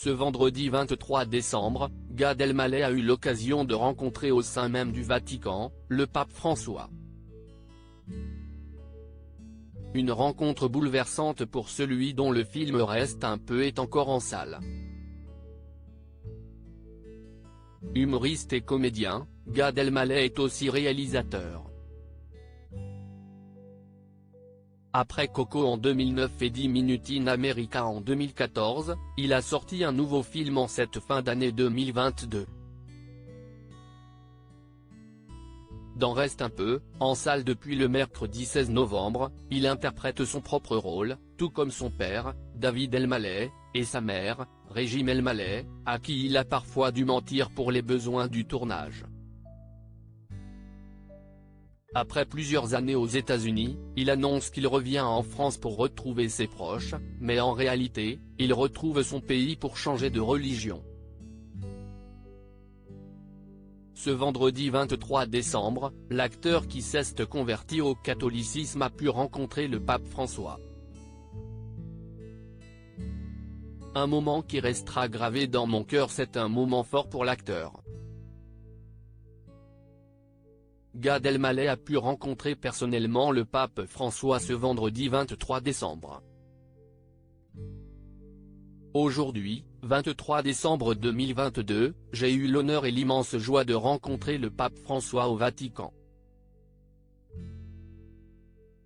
Ce vendredi 23 décembre, Gad Elmaleh a eu l'occasion de rencontrer au sein même du Vatican, le pape François. Une rencontre bouleversante pour celui dont le film Reste un peu est encore en salle. Humoriste et comédien, Gad Elmaleh est aussi réalisateur. Après Coco en 2009 et 10 Minutes in America en 2014, il a sorti un nouveau film en cette fin d'année 2022. Dans Reste un peu, en salle depuis le mercredi 16 novembre, il interprète son propre rôle, tout comme son père, David Elmaleh, et sa mère, Regine Elmaleh, à qui il a parfois dû mentir pour les besoins du tournage. Après plusieurs années aux États-Unis, il annonce qu'il revient en France pour retrouver ses proches, mais en réalité, il retrouve son pays pour changer de religion. Ce vendredi 23 décembre, l'acteur qui s'est converti au catholicisme a pu rencontrer le pape François. Un moment qui restera gravé dans mon cœur. C'est un moment fort pour l'acteur. Gad Elmaleh a pu rencontrer personnellement le pape François ce vendredi 23 décembre. Aujourd'hui, 23 décembre 2022, j'ai eu l'honneur et l'immense joie de rencontrer le pape François au Vatican.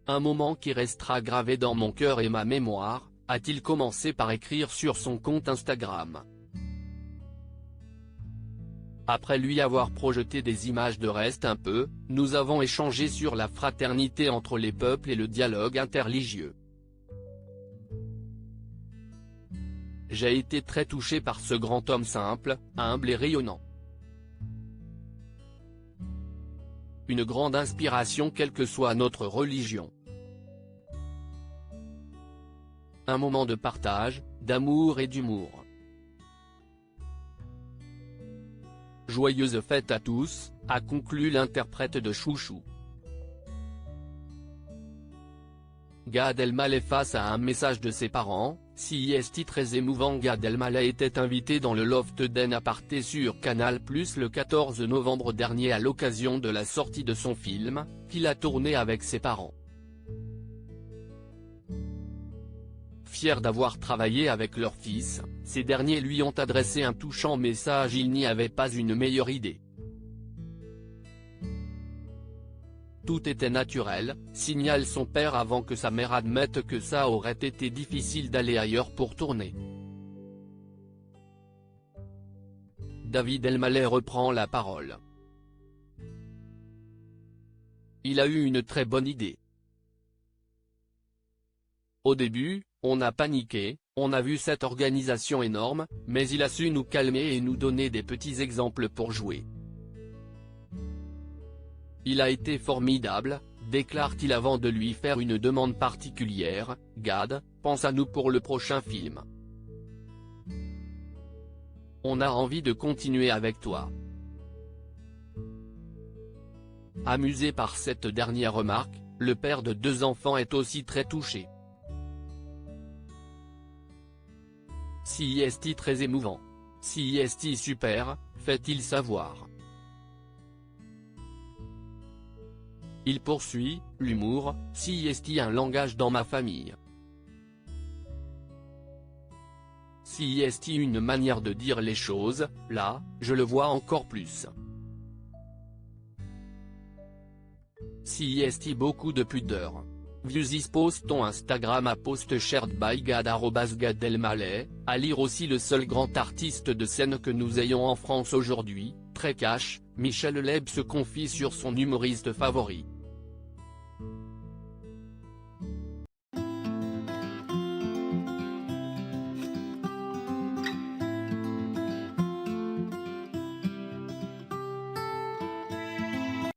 Un moment qui restera gravé dans mon cœur et ma mémoire, a-t-il commencé par écrire sur son compte Instagram. Après lui avoir projeté des images de Reste un peu, nous avons échangé sur la fraternité entre les peuples et le dialogue interreligieux. J'ai été très touché par ce grand homme simple, humble et rayonnant. Une grande inspiration quelle que soit notre religion. Un moment de partage, d'amour et d'humour. Joyeuse fête à tous, a conclu l'interprète de Chouchou. Gad Elmaleh face à un message de ses parents, si est très émouvant. Gad Elmaleh était invité dans le loft d'En Aparté sur Canal+ le 14 novembre dernier à l'occasion de la sortie de son film, qu'il a tourné avec ses parents. Fiers d'avoir travaillé avec leur fils, ces derniers lui ont adressé un touchant message. Il n'y avait pas une meilleure idée. Tout était naturel, signale son père avant que sa mère admette que ça aurait été difficile d'aller ailleurs pour tourner. David Elmaleh reprend la parole. Il a eu une très bonne idée. Au début, on a paniqué, on a vu cette organisation énorme, mais il a su nous calmer et nous donner des petits exemples pour jouer. Il a été formidable, déclare-t-il avant de lui faire une demande particulière. Gad, pense à nous pour le prochain film. On a envie de continuer avec toi. Amusé par cette dernière remarque, le père de 2 enfants est aussi très touché. Si est très émouvant. Si est super, fait-il savoir. Il poursuit, l'humour, si est un langage dans ma famille. Si est une manière de dire les choses, là, je le vois encore plus. Si est beaucoup de pudeur. Views post ton Instagram à post shared by Gad @Gad Elmaleh, à lire aussi le seul grand artiste de scène que nous ayons en France aujourd'hui, très cash, Michel Leb se confie sur son humoriste favori.